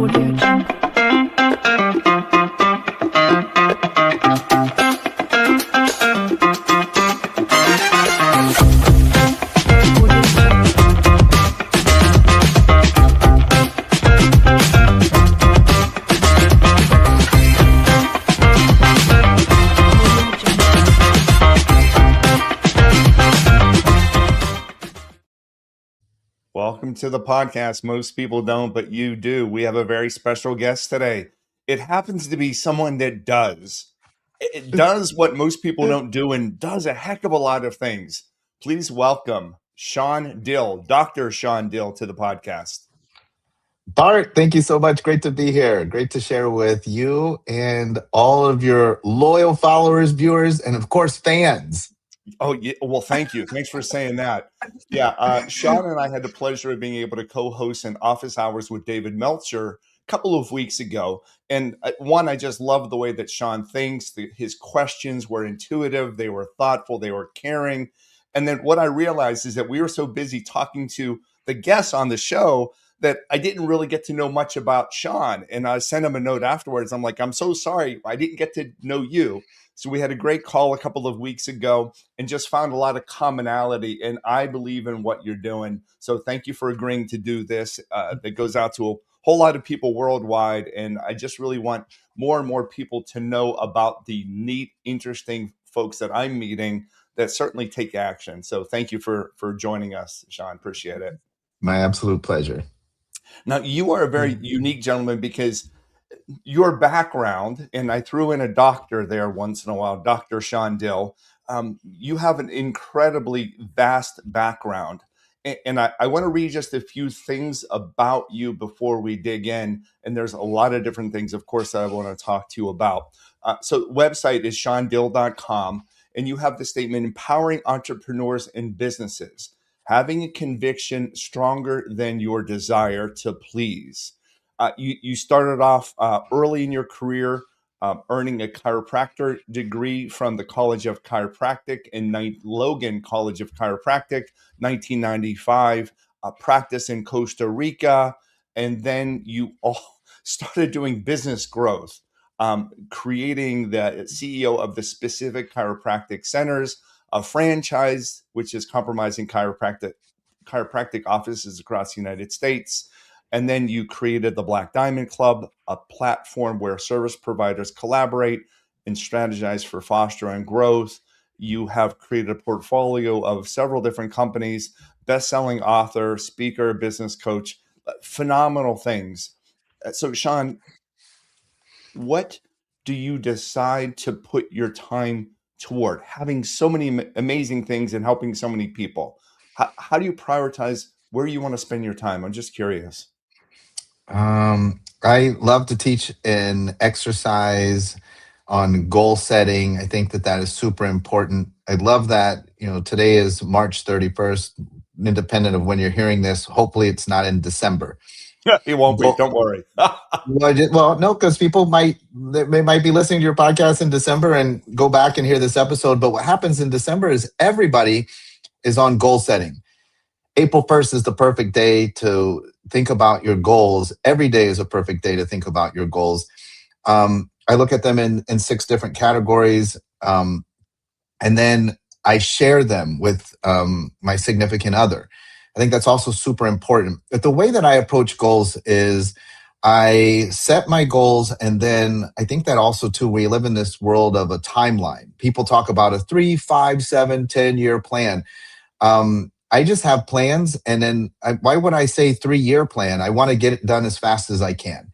Audio Jungle. Welcome to the podcast. Most people don't, but you do. We have a very special guest today. It happens to be someone that does. It does what most people don't do and does a heck of a lot of things. Please welcome Shawn Dill, Dr. Shawn Dill, to the podcast. Bart, thank you so much. Great to be here. Great to share with you and all of your loyal followers, viewers, and of course, fans. Oh, yeah. Well, thank you. Thanks for saying that. Yeah, Shawn and I had the pleasure of being able to co-host an Office Hours with David Meltzer a couple of weeks ago. And one, I just love the way that Shawn thinks. His questions were intuitive. They were thoughtful. They were caring. And then what I realized is that we were so busy talking to the guests on the show that I didn't really get to know much about Shawn. And I sent him a note afterwards. I'm like, I'm so sorry. I didn't get to know you. So we had a great call a couple of weeks ago and just found a lot of commonality. And I believe in what you're doing. So thank you for agreeing to do this. That goes out to a whole lot of people worldwide. And I just really want more and more people to know about the neat, interesting folks that I'm meeting that certainly take action. So thank you for joining us, Shawn. Appreciate it. My absolute pleasure. Now, you are a very unique gentleman because your background, and I threw in a doctor there once in a while, Dr. Shawn Dill, you have an incredibly vast background. And I want to read just a few things about you before we dig in. And there's a lot of different things, of course, that I want to talk to you about. So website is shawndill.com. And you have the statement, empowering entrepreneurs and businesses, having a conviction stronger than your desire to please. You started off early in your career, earning a chiropractor degree from the College of Chiropractic in Logan College of Chiropractic, 1995, practice in Costa Rica, and then you all started doing business growth, creating the CEO of the specific chiropractic centers, a franchise, which is compromising chiropractic offices across the United States. And then you created the Black Diamond Club, a platform where service providers collaborate and strategize for fostering growth. You have created a portfolio of several different companies, best-selling author, speaker, business coach, phenomenal things. So, Shawn, what do you decide to put your time toward? Having so many amazing things and helping so many people. How do you prioritize where you want to spend your time? I'm just curious. I love to teach and exercise on goal setting. I think that is super important. I love that, today is March 31st, independent of when you're hearing this. Hopefully it's not in December. It won't be. Don't worry. Well, no, because people might be listening to your podcast in December and go back and hear this episode. But what happens in December is everybody is on goal setting. April 1st is the perfect day to think about your goals. Every day is a perfect day to think about your goals. I look at them in 6 different categories, and then I share them with my significant other. I think that's also super important. But the way that I approach goals is I set my goals, and then I think that also too, we live in this world of a timeline. People talk about a 3, 5, 7, 10-year plan. I just have plans, and then why would I say 3-year plan? I want to get it done as fast as I can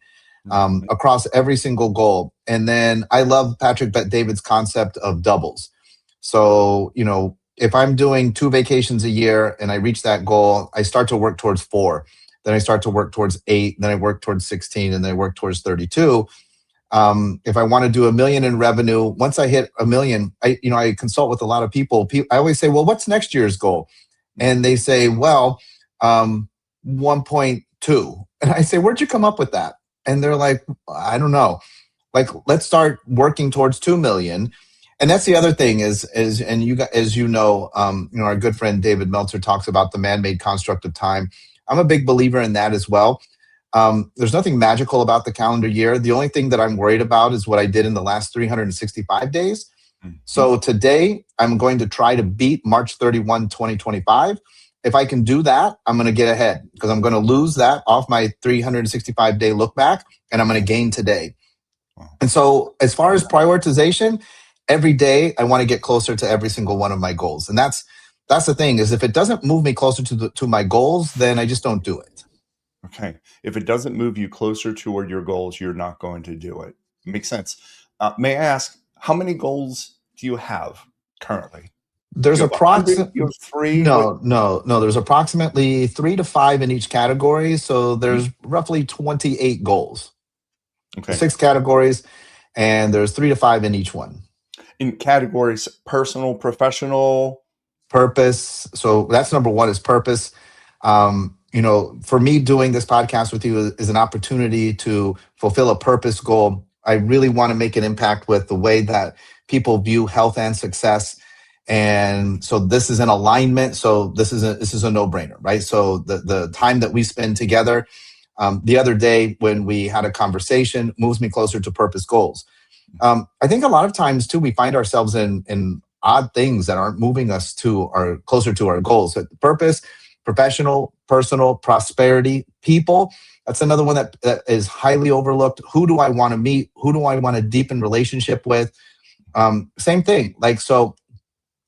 across every single goal. And then I love Patrick Bet-David's concept of doubles. So, if I'm doing 2 vacations a year and I reach that goal, I start to work towards 4. Then I start to work towards 8. Then I work towards 16, and then I work towards 32. If I want to do $1 million in revenue, once I hit $1 million, I consult with a lot of people. I always say, well, what's next year's goal? And they say, well, 1.2. And I say, where'd you come up with that? And they're like, I don't know. Like, let's start working towards 2 million. And that's the other thing is, and you guys, as our good friend David Meltzer talks about the man-made construct of time. I'm a big believer in that as well. There's nothing magical about the calendar year. The only thing that I'm worried about is what I did in the last 365 days. Mhm. So today, I'm going to try to beat March 31, 2025. If I can do that, I'm going to get ahead because I'm going to lose that off my 365-day look back, and I'm going to gain today. Wow. And so, as far as prioritization, every day I want to get closer to every single one of my goals. And that's the thing is if it doesn't move me closer to my goals, then I just don't do it. Okay. If it doesn't move you closer toward your goals, you're not going to do it. Makes sense. May I ask, how many goals do you have currently? There's You have 100? approximate You have three? What? no. There's approximately 3 to 5 in each category. So there's roughly 28 goals, Okay. 6 categories, and there's 3 to 5 in each one. In categories, personal, professional. Purpose. So that's number one is purpose. For me, doing this podcast with you is an opportunity to fulfill a purpose goal. I really want to make an impact with the way that people view health and success. And so this is an alignment. So this is a no-brainer, right? So the time that we spend together, the other day when we had a conversation, moves me closer to purpose goals. I think a lot of times too, we find ourselves in odd things that aren't moving us to our closer to our goals. So purpose, professional, personal, prosperity, people. That's another one that is highly overlooked. Who do I want to meet? Who do I want to deepen relationship with? Same thing. Like, so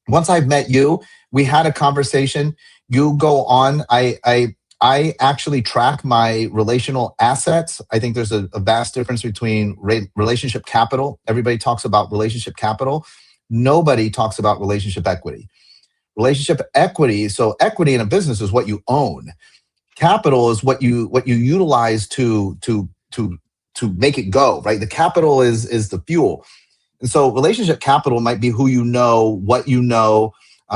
once I've met you, we had a conversation. You go on. I actually track my relational assets. I think there's a vast difference between relationship capital. Everybody talks about relationship capital. Nobody talks about relationship equity. Relationship equity. So equity in a business is what you own. Capital is what you utilize to make it go. Right. The capital is the fuel. And so relationship capital might be who you know, what you know,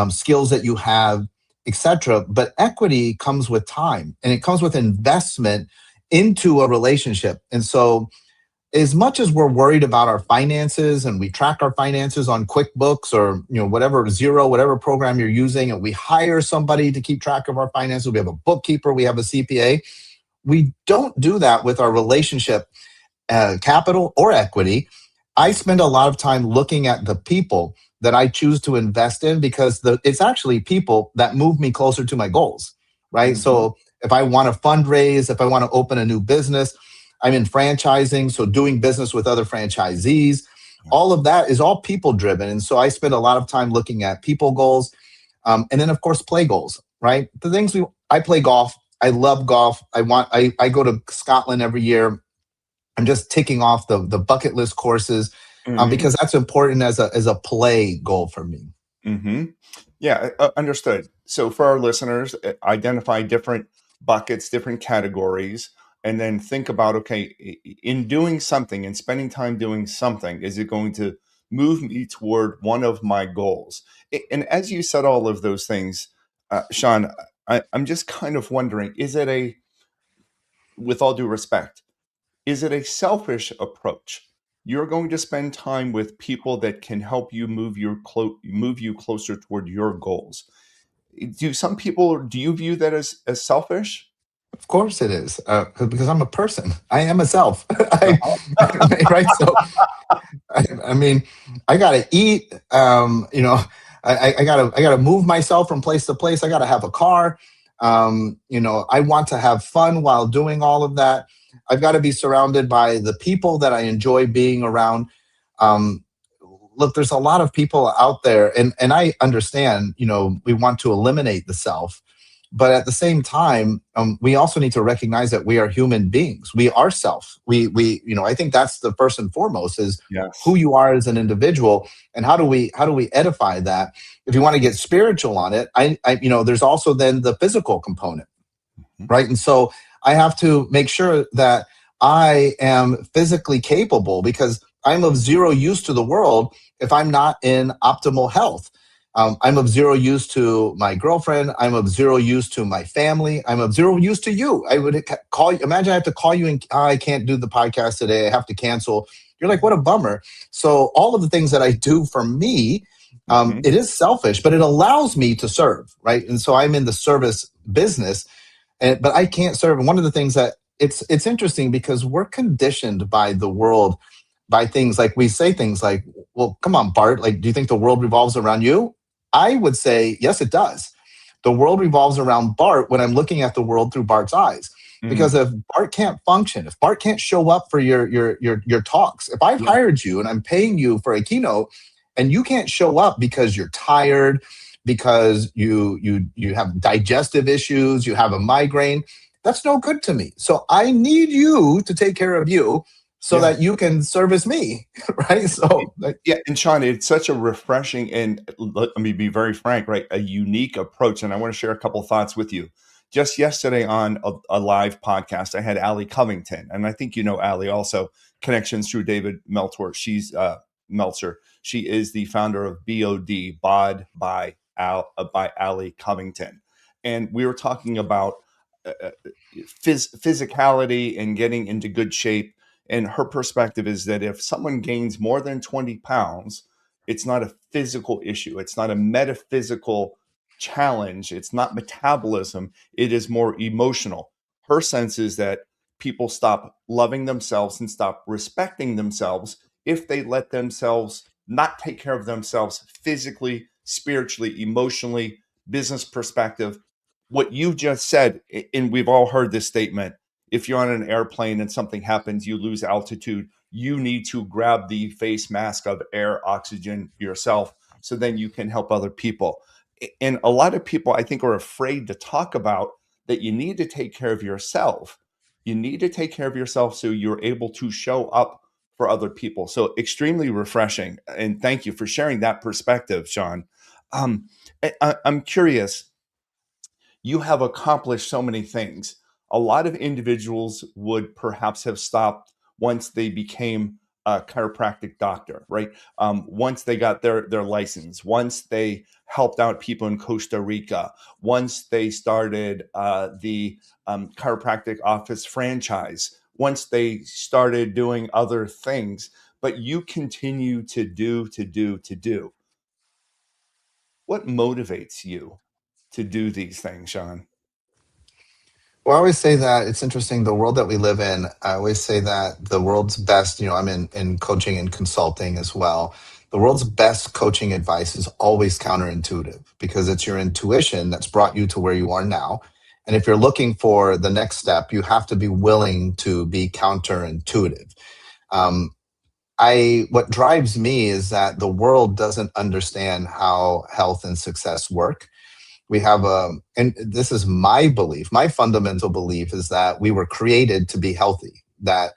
skills that you have, etc. But equity comes with time and it comes with investment into a relationship. And so as much as we're worried about our finances and we track our finances on QuickBooks or whatever Zero, whatever program you're using, and we hire somebody to keep track of our finances, we have a bookkeeper, we have a CPA. We don't do that with our relationship capital or equity. I spend a lot of time looking at the people that I choose to invest in because it's actually people that move me closer to my goals, right? Mhm. So if I want to fundraise, if I want to open a new business, I'm in franchising, so doing business with other franchisees, all of that is all people driven. And so I spend a lot of time looking at people goals, and then of course play goals, right? The things I play golf. I love golf. I go to Scotland every year. I'm just ticking off the bucket list courses Mhm. because that's important as a play goal for me. Hmm. Yeah, understood. So for our listeners, identify different buckets, different categories, and then think about, okay, in doing something and spending time doing something, is it going to move me toward one of my goals? And as you said all of those things, Shawn, I'm just kind of wondering, is it with all due respect, is it a selfish approach? You're going to spend time with people that can help you move you closer toward your goals. Do you view that as selfish? Of course it is, because I'm a person. I am a self. Uh-huh. Right? So I mean, I gotta eat. I gotta move myself from place to place. I gotta have a car. I want to have fun while doing all of that. I've got to be surrounded by the people that I enjoy being around. Um, Look, there's a lot of people out there, and I understand. We want to eliminate the self, but at the same time, we also need to recognize that we are human beings. We are self. I think that's the first and foremost is who Yes. you are as an individual, and how do we edify that? If you want to get spiritual on it, there's also then the physical component, Mhm. right? And so I have to make sure that I am physically capable because I'm of zero use to the world if I'm not in optimal health. I'm of zero use to my girlfriend. I'm of zero use to my family. I'm of zero use to you. I would call you. Imagine I have to call you and I can't do the podcast today. I have to cancel. You're like, what a bummer. So all of the things that I do for me, Mhm. it is selfish, but it allows me to serve, right? And so I'm in the service business, but I can't serve. And one of the things that it's interesting because we're conditioned by the world, by things like, we say things like, well, come on, Bart, like, do you think the world revolves around you? I would say yes, it does. The world revolves around Bart when I'm looking at the world through Bart's eyes. Because Mm, if Bart can't function, if Bart can't show up for your talks, if I've yeah, hired you and I'm paying you for a keynote and you can't show up because you're tired, because you have digestive issues, you have a migraine, that's no good to me. So I need you to take care of you so yeah. that you can service me, right? So like, Yeah, and Sean, it's such a refreshing and let me be very frank, right? A unique approach. And I want to share a couple thoughts with you. Just yesterday on a live podcast, I had Allie Covington, and I think you know Allie also, connections through David Meltzer. She's Meltzer. She is the founder of BOD, by Allie Covington, and we were talking about physicality and getting into good shape. And her perspective is that if someone gains more than 20 pounds, it's not a physical issue. It's not a metaphysical challenge. It's not metabolism. It is more emotional. Her sense is that people stop loving themselves and stop respecting themselves if they let themselves not take care of themselves physically, spiritually, emotionally, business perspective. What you just said, and we've all heard this statement, if you're on an airplane and something happens, you lose altitude, you need to grab the face mask of air, oxygen yourself, so then you can help other people. And a lot of people, I think, are afraid to talk about that you need to take care of yourself. You need to take care of yourself so you're able to show up for other people. So extremely refreshing. And thank you for sharing that perspective, Shawn. Um, I'm curious, you have accomplished so many things. A lot of individuals would perhaps have stopped once they became a chiropractic doctor, right? Once they got their license, once they helped out people in Costa Rica, once they started the chiropractic office franchise, once they started doing other things. But you continue to do. What motivates you to do these things, Shawn? well, I always say that it's interesting, the world that we live in. I always say that the world's best, I'm in coaching and consulting as well. The world's best coaching advice is always counterintuitive because it's your intuition that's brought you to where you are now. And if you're looking for the next step, you have to be willing to be counterintuitive. Um, what drives me is that the world doesn't understand how health and success work. We have and this is my belief, my fundamental belief is that we were created to be healthy. That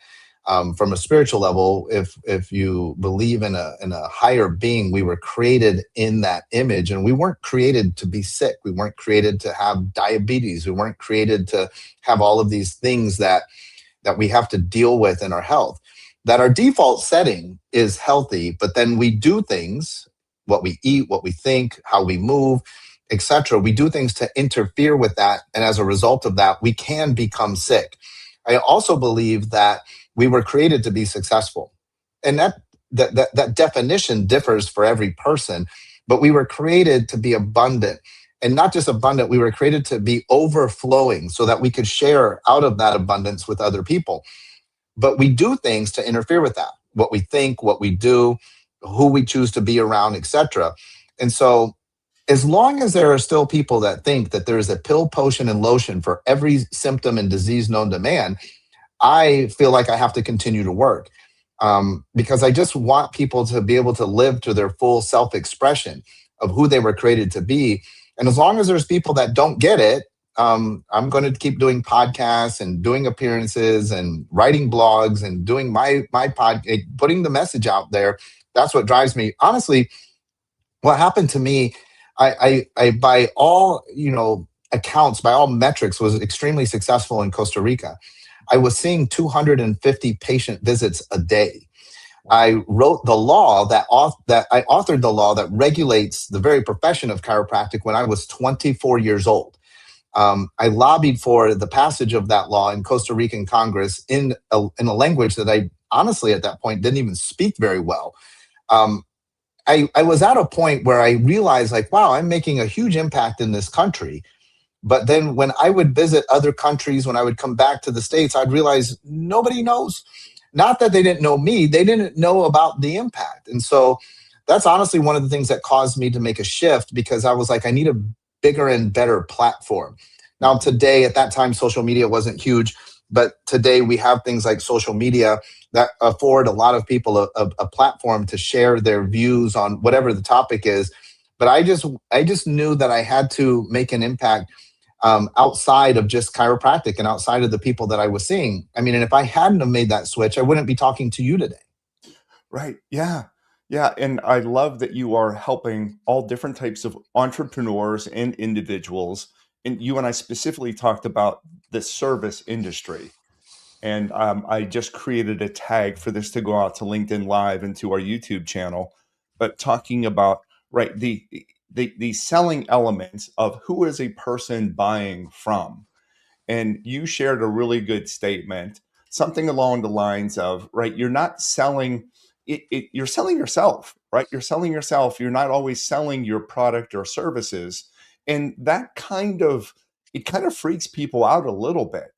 from a spiritual level, if you believe in a higher being, we were created in that image, and we weren't created to be sick. We weren't created to have diabetes. We weren't created to have all of these things that we have to deal with in our health. That our default setting is healthy, but then we do things, what we eat, what we think, how we move, etc. We do things to interfere with that, and as a result of that, we can become sick. I also believe that we were created to be successful, and that definition differs for every person. But we were created to be abundant, and not just abundant. We were created to be overflowing, so that we could share out of that abundance with other people. But we do things to interfere with that, what we think, what we do, who we choose to be around, etc. And so as long as there are still people that think that there is a pill, potion, and lotion for every symptom and disease known to man, I feel like I have to continue to work, because I just want people to be able to live to their full self expression of who they were created to be. And as long as there's people that don't get it, I'm going to keep doing podcasts and doing appearances and writing blogs and doing my putting the message out there. That's what drives me. Honestly, what happened to me, I by all accounts, by all metrics, was extremely successful in Costa Rica. I was seeing 250 patient visits a day. I wrote the law that I authored the law that regulates the very profession of chiropractic when I was 24 years old. I lobbied for the passage of that law in Costa Rican Congress in a language that I honestly at that point didn't even speak very well. Um, I was at a point where I realized, like, wow, I'm making a huge impact in this country, But then when I would visit other countries, when I would come back to the States, I'd realize nobody knows. Not that they didn't know me, they didn't know about the impact. And so that's honestly one of the things that caused me to make a shift, because I was like, I need a bigger and better platform. Now, Mhm. today, at that time, social media wasn't huge, but today we have things like social media that afford a lot of people a platform to share their views on whatever the topic is. But I just knew that I had to make an impact outside of just chiropractic and outside of the people that I was seeing. I mean, and if I hadn't have made that switch, I wouldn't be talking to you today. Right. Yeah. Yeah. And I love that you are helping all different types of entrepreneurs and individuals. And you and I specifically talked about the service industry. And I just created a tag for this to go out to LinkedIn Live and to our YouTube channel, but talking about right the selling elements of who is a person buying from. And you shared a really good statement, something along the lines of, right, you're not selling you're selling yourself, right? You're selling yourself. You're not always selling your product or services. And that kind of, it kind of freaks people out a little bit.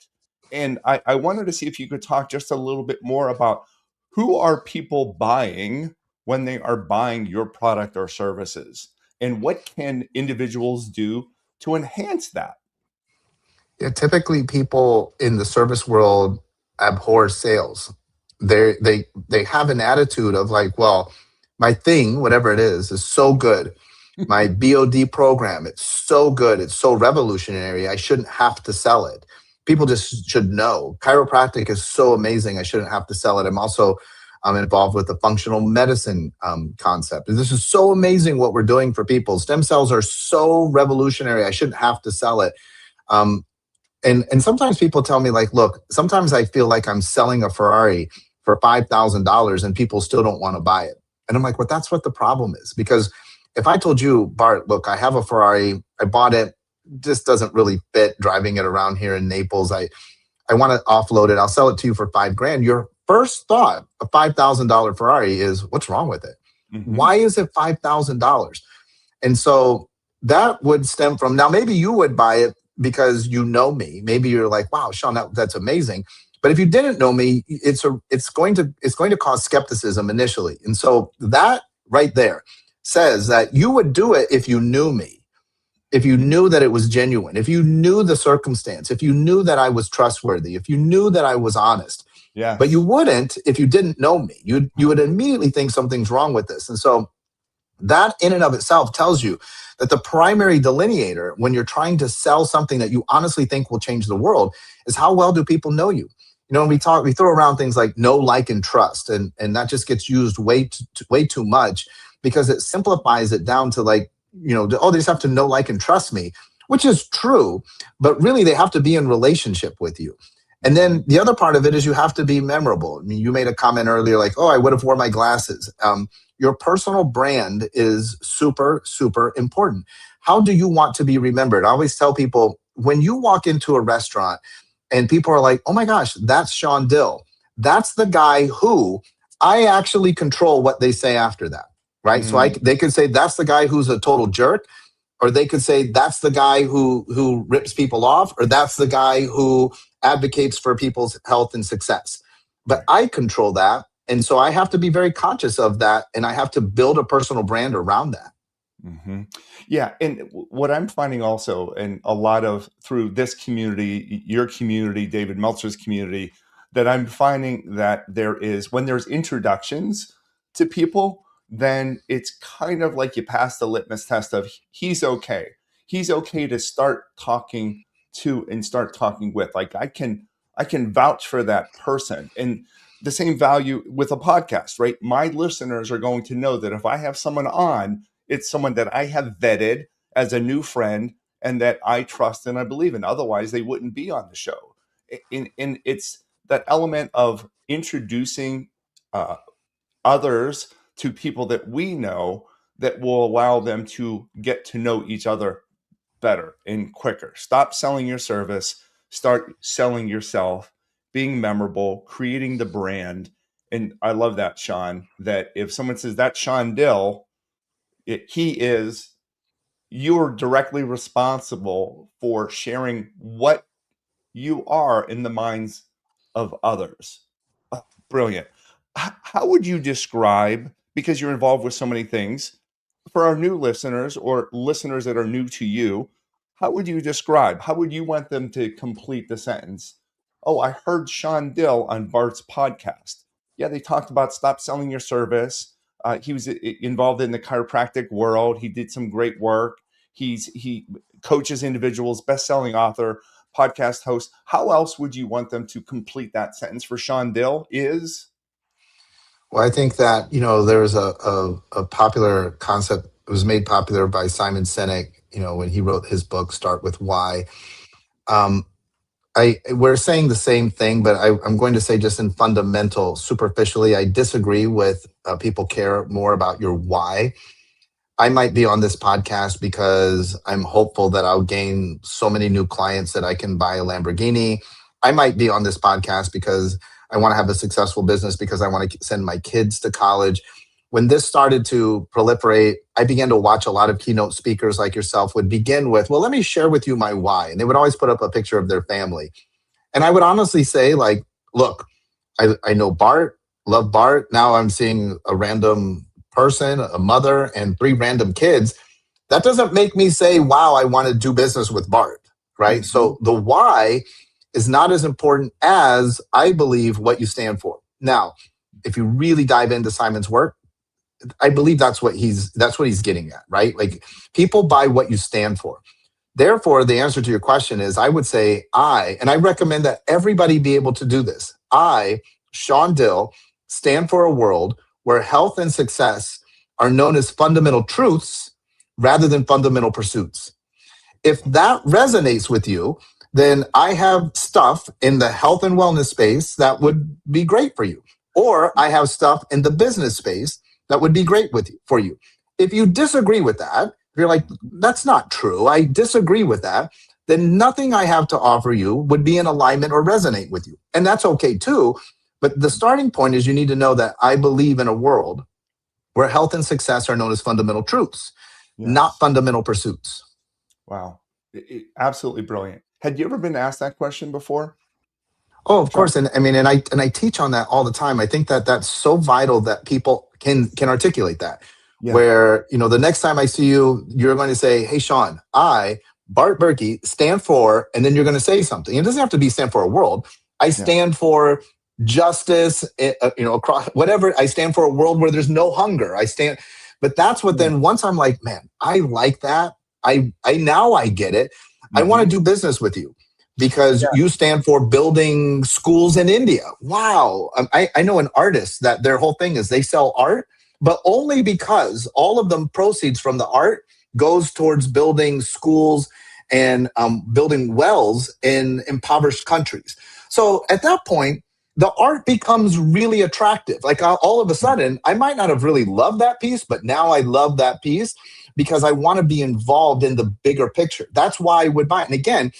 And I wanted to see if you could talk just a little bit more about who are people buying when they are buying your product or services, and what can individuals do to enhance that? Yeah, typically people in the service world abhor sales. They have an attitude of like, well, my thing, whatever it is so good. My BOD program, it's so good, it's so revolutionary. I shouldn't have to sell it. People just should know. Chiropractic is so amazing. I shouldn't have to sell it. I'm also involved with the functional medicine concept. This is so amazing what we're doing for people. Stem cells are so revolutionary. I shouldn't have to sell it. Um, and sometimes people tell me like, look, sometimes I feel like I'm selling a Ferrari for $5,000 and people still don't want to buy it. And I'm like, well, that's what the problem is. Because if I told you, Bart, look, I have a Ferrari, I bought it, just doesn't really fit driving it around here in Naples. I want to offload it. I'll sell it to you for 5 grand. Your first thought, a $5,000 Ferrari, is what's wrong with it? Hmm. Why is it $5,000? And so that would stem from, now maybe you would buy it because you know me. Maybe you're like, wow, Shawn, that's amazing. But if you didn't know me, it's going to cause skepticism initially. And so that right there says that you would do it if you knew me, if you Hmm. knew that it was genuine, if you knew the circumstance, if you knew that I was trustworthy, if you knew that I was honest. But you Yes. wouldn't if you didn't know me. You would immediately think something's wrong with this. And so that in and of itself tells you that the primary delineator when you're trying to sell something that you honestly think will change the world is how well do people know you. You know, when we throw around things like know, like, and trust, and that just gets used way too much because it simplifies it down to like, oh, they just have to know, like, and trust me, which is true, but really they have to be in relationship with you. And Hmm. then the other part of it is you have to be memorable. I mean, you made a comment earlier like, oh, I would have worn my glasses. Your personal brand is super, super important. How do you want to be remembered? I always tell people when you walk into a restaurant and people are like, oh my gosh, that's Shawn Dill. That's the guy who I actually control what they say after that. Right. So Mm. they could say that's the guy who's a total jerk, or they could say that's the guy who rips people off, or that's the guy who advocates for people's health and success. But Right. I control that, and so I have to be very conscious of that, and I have to build a personal brand around that. Hmm. Yeah, and what I'm finding also, and a lot of through this community, your community, David Meltzer's community, that I'm finding that there is when there's introductions to people, then it's kind of like you pass the litmus test of he's okay. He's okay to start talking to and start talking with. Like I can vouch for that person. And the same value with a podcast, right? My listeners are going to know that if I have someone on, it's someone that I have vetted as a new friend and that I trust and I believe in. Otherwise, they wouldn't be on the show. And it's that element of introducing uh, others to people that we know that will allow them to get to know each other better and quicker. Stop selling your service, start selling yourself, being memorable, creating the brand. And I love that, Shawn, that if someone says that's Shawn Dill, he is you're directly responsible for sharing what you are in the minds of others. Brilliant. How would you describe, because you're involved with so many things, for our new listeners or listeners that are new to you, how would you describe, how would you want them to complete the sentence? Oh, I heard Shawn Dill on Bart's podcast. Yeah, they talked about stop selling your service. He was involved in the chiropractic world. He did some great work. He coaches individuals, best-selling author, podcast host. How else would you want them to complete that sentence for Shawn Dill is? Well, I think that, there's a popular concept. It was made popular by Simon Sinek, when he wrote his book, Start With Why. Um, we're saying the same thing, but I'm going to say just in fundamental, superficially, I disagree with people care more about your why. I might be on this podcast because I'm hopeful that I'll gain so many new clients that I can buy a Lamborghini. I might be on this podcast because I want to have a successful business because I want to send my kids to college. When this started to proliferate, I began to watch a lot of keynote speakers like yourself would begin with, well, let me share with you my why. And they would always put up a picture of their family. And I would honestly say, like, look, I know Bart, love Bart. Now I'm seeing a random person, a mother, and three random kids. That doesn't make me say, wow, I want to do business with Bart, right? Mm-hmm. So the why is not as important as I believe what you stand for. Now, if you really dive into Simon's work, I believe that's what he's getting at, right? Like people buy what you stand for. Therefore, the answer to your question is I would say and I recommend that everybody be able to do this. I, Shawn Dill, stand for a world where health and success are known as fundamental truths rather than fundamental pursuits. If that resonates with you, then I have stuff in the health and wellness space that would be great for you. Or I have stuff in the business space that would be great for you. If you disagree with that, if you're like, that's not true, I disagree with that, then nothing I have to offer you would be in alignment or resonate with you. And that's okay too. But the starting point is you need to know that I believe in a world where health and success are known as fundamental truths, not Yes. fundamental pursuits. Wow. Absolutely brilliant. Had you ever been asked that question before, Oh, of Shawn? course, and I mean, and I teach on that all the time. I think that that's so vital that people can articulate that. Yeah. Where the next time I see you, you're going to say, "Hey, Shawn, I, Bart Berkey, stand for," and then you're going to say something. It doesn't have to be stand for a world. I Yeah. stand for justice. Across whatever. I stand for a world where there's no hunger. I stand, but that's what. Yeah. Then once I'm like, man, I like that. I now I get it. I want to Mm-hmm. do business with you because Yeah. you stand for building schools in India. Wow. I know an artist that their whole thing is they sell art, but only because all of the proceeds from the art goes towards building schools and building wells in impoverished countries. So at that point, the art becomes really attractive. Like all of a sudden, I might not have really loved that piece, but now I love that piece because I want to be involved in the bigger picture. That's why I would buy it. And again,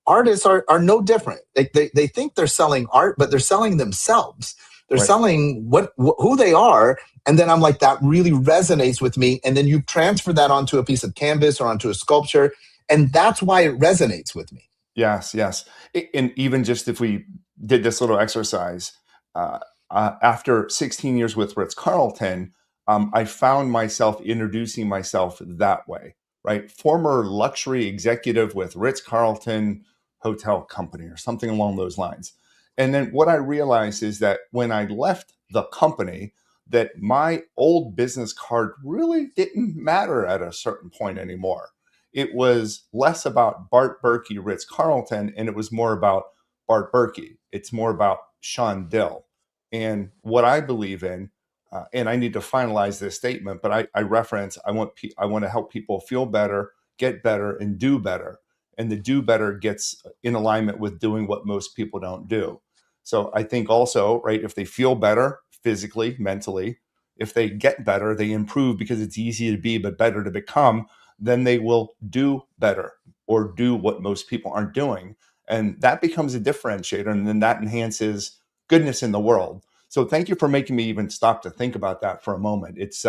artists are no different. They think they're selling art, but they're selling themselves. They're Right. selling who they are. And then I'm like, that really resonates with me. And then you transfer that onto a piece of canvas or onto a sculpture. And that's why it resonates with me. Yes, yes. And even just if we did this little exercise, uh, after 16 years with Ritz Carlton, I found myself introducing myself that way, right? Former luxury executive with Ritz Carlton Hotel Company or something along those lines. And then what I realized is that when I left the company, that my old business card really didn't matter at a certain point anymore. It was less about Bart Berkey, Ritz Carlton, and it was more about Bart Berkey. It's more about Shawn Dill. And what I believe in, and I need to finalize this statement, but I reference I want to help people feel better, get better, and do better. And the do better gets in alignment with doing what most people don't do. So I think also, right, if they feel better physically, mentally, if they get better, they improve because it's easy to be, but better to become, then they will do better or do what most people aren't doing. And that becomes a differentiator. And then that enhances goodness in the world. So thank you for making me even stop to think about that for a moment. It's,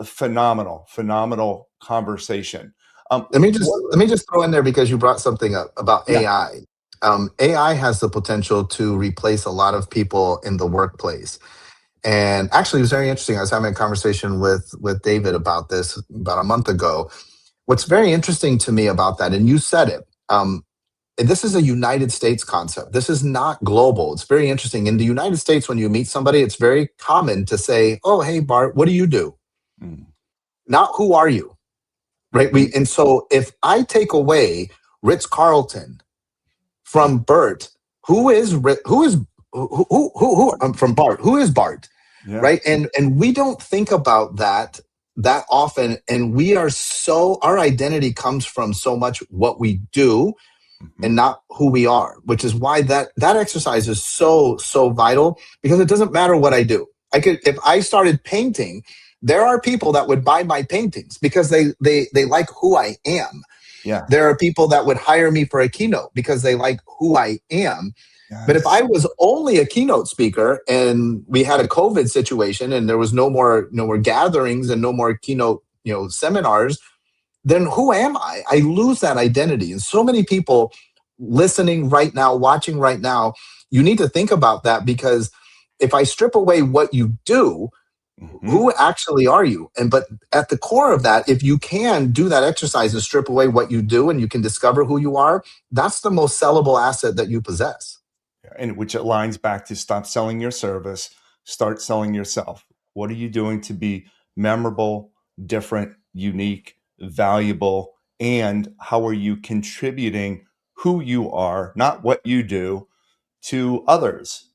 phenomenal, phenomenal conversation. Let me just What, let me just throw in there because you brought something up about yeah. AI. AI has the potential to replace a lot of people in the workplace. And actually, it was very interesting. I was having a conversation with David about this about a month ago. What's very interesting to me about that, and you said it, and this is a United States concept. This is not global. It's very interesting. In the United States, when you meet somebody, it's very common to say, "Oh, hey, Bart, what do you do?" Mm, Not "Who are you?" Right? mhm, And so if I take away Ritz Carlton from Bert, who is from Bart? Who is Bart? yeah. Right? And we don't think about that often, and we are so our identity comes from so much what we do Mhm. and not who we are, which is why that exercise is so vital, because it doesn't matter what I do. I could If I started painting, there are people that would buy my paintings because they like who I am. Yeah. There are people that would hire me for a keynote because they like who I am. But if I Yes. was only a keynote speaker and we had a COVID situation and there was no more gatherings and no more keynote seminars, then who am I? I lose that identity. And so many people listening right now, watching right now, you need to think about that, because if I strip away what you do, Mhm. who actually are you? But at the core of that, if you can do that exercise and strip away what you do and you can discover who you are, that's the most sellable asset that you possess. And which aligns back to stop selling your service, start selling yourself. What are you doing to be memorable, different, unique, valuable? And how are you contributing who you are, not what you do, to others,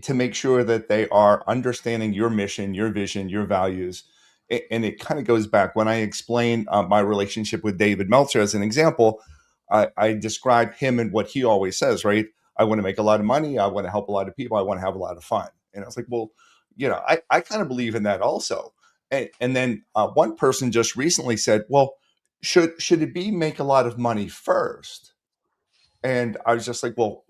to make sure that they are understanding your mission, your vision, your values? And it kind of goes back when I explain my relationship with David Meltzer as an example. I describe him and what he always says, right? I want to make a lot of money. I want to help a lot of people. I want to have a lot of fun. And I was like, well, I kind of believe in that also. And then one person just recently said, well, should it be make a lot of money first? And I was just like, well,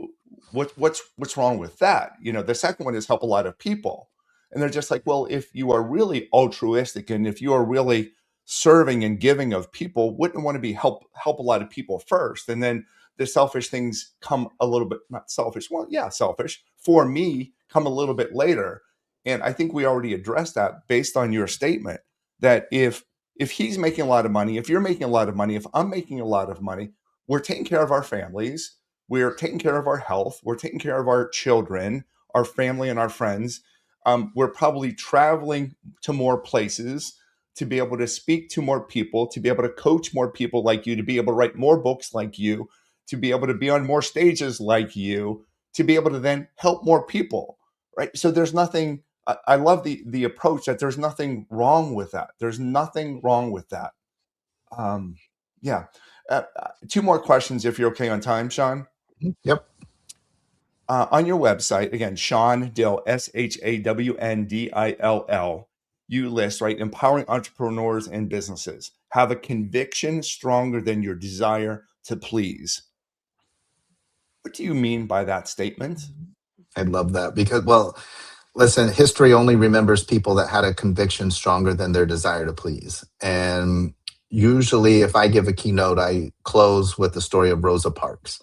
what's wrong with that? The second one is help a lot of people. And they're just like, well, if you are really altruistic and if you are really serving and giving of people, wouldn't want to be help a lot of people first. And then the selfish things come a little bit, not selfish, well, yeah, selfish for me, come a little bit later. And I think we already addressed that based on your statement that if he's making a lot of money, if you're making a lot of money, if I'm making a lot of money, we're taking care of our families, we're taking care of our health, we're taking care of our children, our family, and our friends. We're probably traveling to more places to be able to speak to more people, to be able to coach more people like you, to be able to write more books like you, to be able to be on more stages like you, to be able to then help more people, right? So there's nothing. I love the approach that there's nothing wrong with that. There's nothing wrong with that. Um, yeah. Two more questions, if you're okay on time, Shawn. Yep. On your website, again, Shawn Dill, SHAWNDILL, you list, right, empowering entrepreneurs and businesses. Have a conviction stronger than your desire to please. What do you mean by that statement? I love that because, well, listen, history only remembers people that had a conviction stronger than their desire to please. And usually, if I give a keynote, I close with the story of Rosa Parks.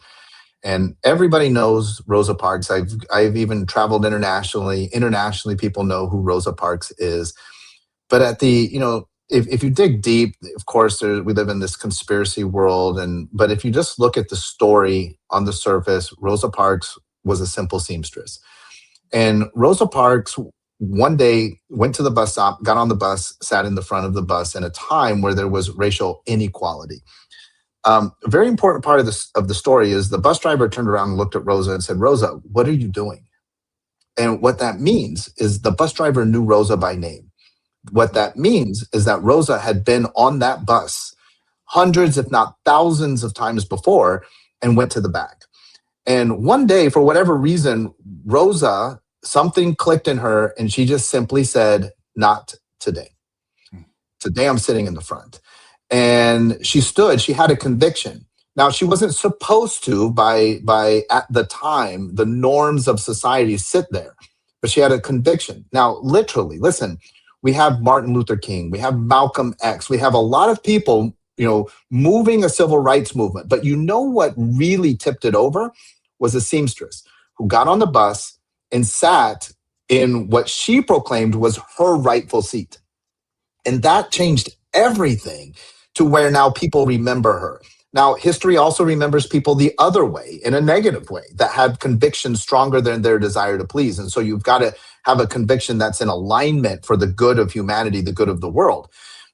And everybody knows Rosa Parks. I've even traveled internationally. Internationally, people know who Rosa Parks is. But if you dig deep, of course, we live in this conspiracy world. But if you just look at the story on the surface, Rosa Parks was a simple seamstress. And Rosa Parks one day went to the bus stop, got on the bus, sat in the front of the bus in a time where there was racial inequality. A very important part of the story is the bus driver turned around and looked at Rosa and said, "Rosa, what are you doing?" And what that means is the bus driver knew Rosa by name. What that means is that Rosa had been on that bus hundreds, if not thousands of times before and went to the back. And one day, for whatever reason, Rosa, something clicked in her and she just simply said, "Not today. Today I'm sitting in the front." And she stood, she had a conviction. Now she wasn't supposed to by at the time, the norms of society sit there, but she had a conviction. Now, literally, listen, We have Martin Luther King. We have Malcolm X. We have a lot of people, moving a civil rights movement. But you know what really tipped it over was a seamstress who got on the bus and sat in what she proclaimed was her rightful seat. And that changed everything to where now people remember her. Now, history also remembers people the other way, in a negative way, that have convictions stronger than their desire to please. And so you've got to have a conviction that's in alignment for the good of humanity, the good of the world.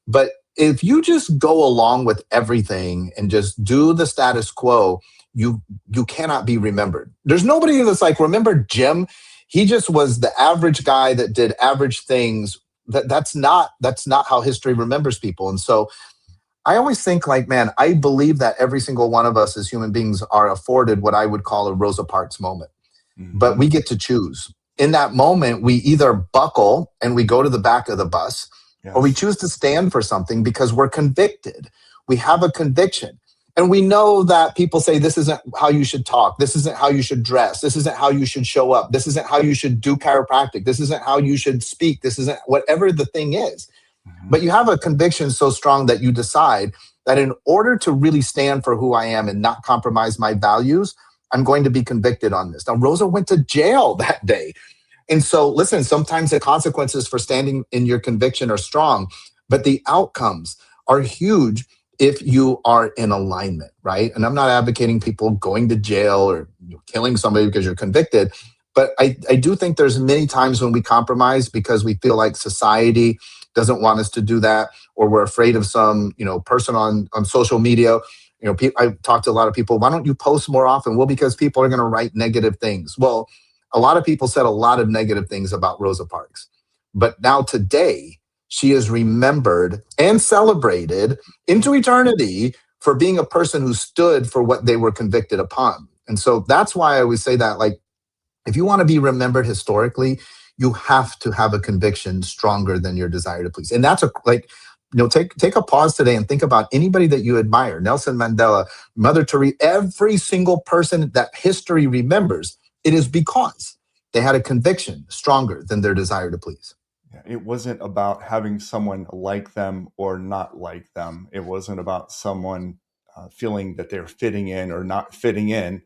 But if you just go along with everything and just do the status quo, you cannot be remembered. There's nobody that's like, remember Jim? He just was the average guy that did average things. That's not how history remembers people. And so I always think like, man, I believe that every single one of us as human beings are afforded what I would call a Rosa Parks moment. But Mm-hmm. we get to choose. In that moment, we either buckle and we go to the back of the bus, or we Yes. choose to stand for something because we're convicted. We have a conviction. And we know that people say this isn't how you should talk. This isn't how you should dress. This isn't how you should show up. This isn't how you should do chiropractic. This isn't how you should speak. This isn't whatever the thing is. Mm-hmm. But you have a conviction so strong that you decide that in order to really stand for who I am and not compromise my values, I'm going to be convicted on this. Now, Rosa went to jail that day. And so, listen, sometimes the consequences for standing in your conviction are strong, but the outcomes are huge if you are in alignment, right? And I'm not advocating people going to jail or killing somebody because you're convicted. But I do think there's many times when we compromise because we feel like society doesn't want us to do that, or we're afraid of some, person on social media. I talk to a lot of people. Why don't you post more often? Well, because people are going to write negative things. Well, a lot of people said a lot of negative things about Rosa Parks. But now today, she is remembered and celebrated into eternity for being a person who stood for what they were convicted upon. And so that's why I always say that, like, if you want to be remembered historically, you have to have a conviction stronger than your desire to please. And that's take a pause today and think about anybody that you admire. Nelson Mandela, Mother Teresa, every single person that history remembers, it is because they had a conviction stronger than their desire to please. Yeah, it wasn't about having someone like them or not like them. It wasn't about someone feeling that they're fitting in or not fitting in.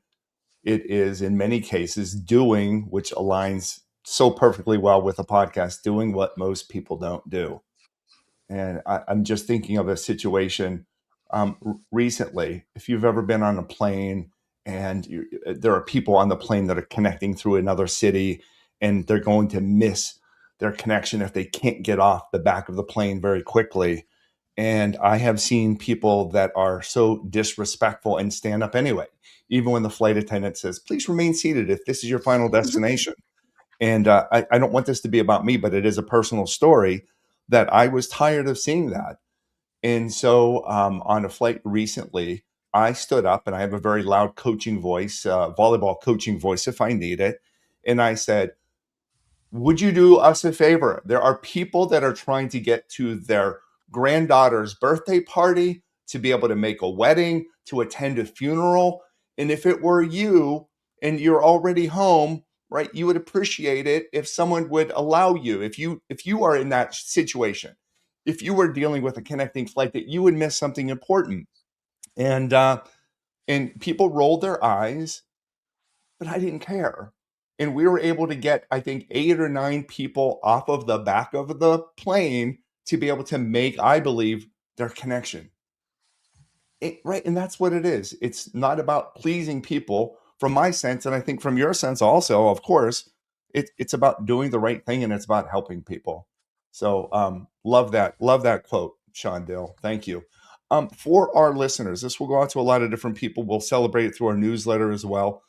It is, in many cases, doing, which aligns so perfectly well with a podcast, doing what most people don't do. And I'm just thinking of a situation recently. If you've ever been on a plane and there are people on the plane that are connecting through another city and they're going to miss their connection if they can't get off the back of the plane very quickly. And I have seen people that are so disrespectful and stand up anyway, even when the flight attendant says, please remain seated if this is your final destination. And I don't want this to be about me, but it is a personal story that I was tired of seeing that. And so on a flight recently, I stood up and I have a very loud coaching voice, volleyball coaching voice if I need it. And I said, would you do us a favor? There are people that are trying to get to their granddaughter's birthday party, to be able to make a wedding, to attend a funeral. And if it were you and you're already home, right, you would appreciate it if someone would allow you, if you are in that situation, if you were dealing with a connecting flight, that you would miss something important. And people rolled their eyes, but I didn't care. And we were able to get, I think, 8 or 9 people off of the back of the plane to be able to make, I believe, their connection. Right. And that's what it is. It's not about pleasing people from my sense. And I think from your sense also, of course, it's about doing the right thing and it's about helping people. So love that. Love that quote, Shawn Dill. Thank you. For our listeners, this will go out to a lot of different people. We'll celebrate it through our newsletter as well.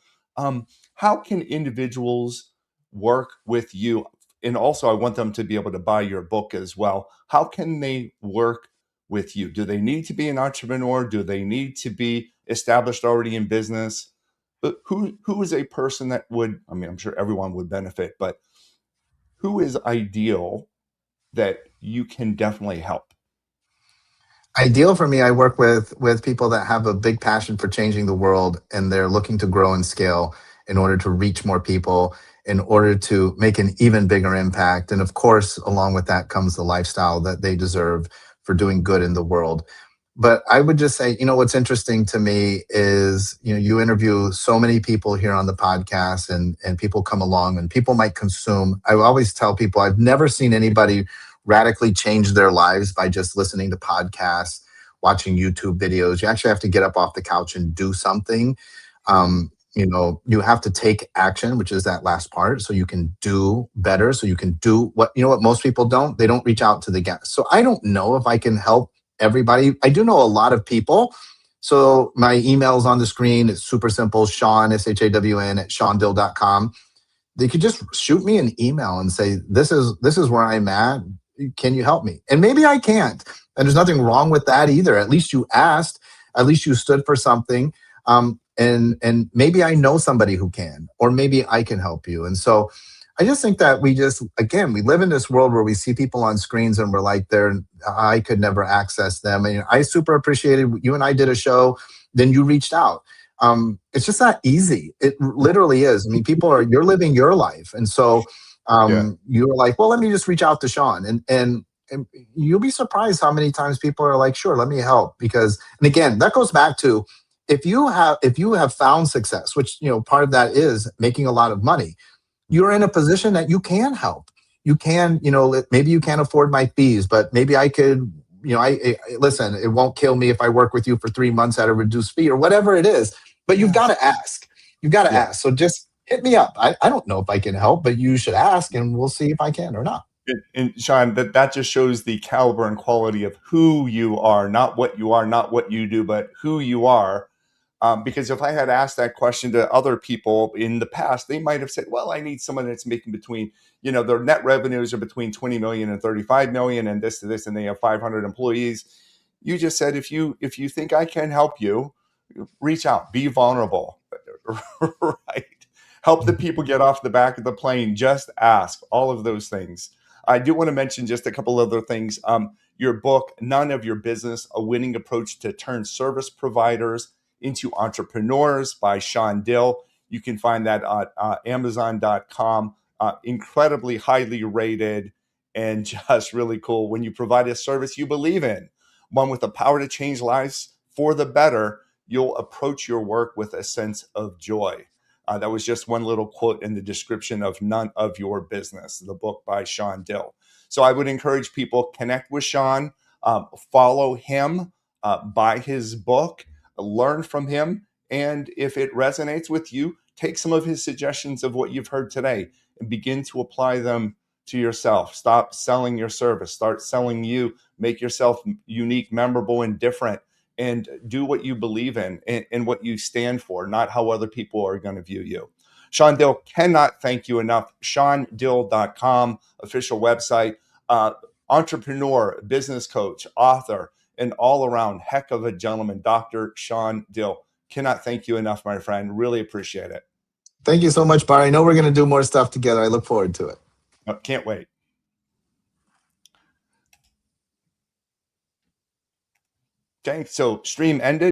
How can individuals work with you? And also, I want them to be able to buy your book as well. How can they work with you? Do they need to be an entrepreneur? Do they need to be established already in business? But who is a person that would, I mean, I'm sure everyone would benefit, but who is ideal that you can definitely help? Ideal for me, I work with people that have a big passion for changing the world and they're looking to grow and scale in order to reach more people in order to make an even bigger impact. And of course, along with that comes the lifestyle that they deserve for doing good in the world. But I would just say, what's interesting to me is, you interview so many people here on the podcast, and people come along and people might consume. I always tell people I've never seen anybody radically change their lives by just listening to podcasts, watching YouTube videos. You actually have to get up off the couch and do something. You have to take action, which is that last part, so you can do better, so you can do what most people don't. They don't reach out to the guests. So I don't know if I can help everybody. I do know a lot of people. So my email's on the screen. It's super simple. Shawn, SHAWN at ShawnDill.com. They could just shoot me an email and say, this is where I'm at. Can you help me? And maybe I can't. And there's nothing wrong with that either. At least you asked. At least you stood for something. And maybe I know somebody who can, or maybe I can help you. And so I just think that we live in this world where we see people on screens and we're like, I could never access them. And I super appreciated you and I did a show, then you reached out. It's just not easy. It literally is. I mean, you're living your life. And so you were like, well, let me just reach out to Shawn. And you'll be surprised how many times people are like, sure, let me help. And again, that goes back to, if you have found success, which, part of that is making a lot of money, you're in a position that you can help. You can, maybe you can't afford my fees, but maybe I could, listen, it won't kill me if I work with you for 3 months at a reduced fee or whatever it is, but you've got to ask. You've got to ask. So just hit me up. I don't know if I can help, but you should ask and we'll see if I can or not. And Shawn, that just shows the caliber and quality of who you are, not what you are, not what you do, but who you are. Because if I had asked that question to other people in the past, they might have said, well, I need someone that's making between, their net revenues are between 20 million and 35 million and this to this, and they have 500 employees. You just said, if you think I can help you, reach out, be vulnerable, right? Help the people get off the back of the plane, just ask, all of those things. I do want to mention just a couple other things. Your book, None of Your Business, A Winning Approach to Turn Service Providers into Entrepreneurs by Shawn Dill. You can find that at Amazon.com. Incredibly highly rated and just really cool. When you provide a service you believe in, one with the power to change lives for the better, you'll approach your work with a sense of joy. That was just one little quote in the description of None of Your Business, the book by Shawn Dill. So I would encourage people, connect with Shawn, follow him, buy his book, learn from him. And if it resonates with you, take some of his suggestions of what you've heard today and begin to apply them to yourself. Stop selling your service, start selling you, make yourself unique, memorable, and different, and do what you believe in and what you stand for, not how other people are going to view you. Shawn Dill, cannot thank you enough. ShawnDill.com, official website, entrepreneur, business coach, author, and all around heck of a gentleman, Dr. Shawn Dill. Cannot thank you enough, my friend. Really appreciate it. Thank you so much, Barry. I know we're going to do more stuff together. I look forward to it. Can't wait. Okay, so stream ended.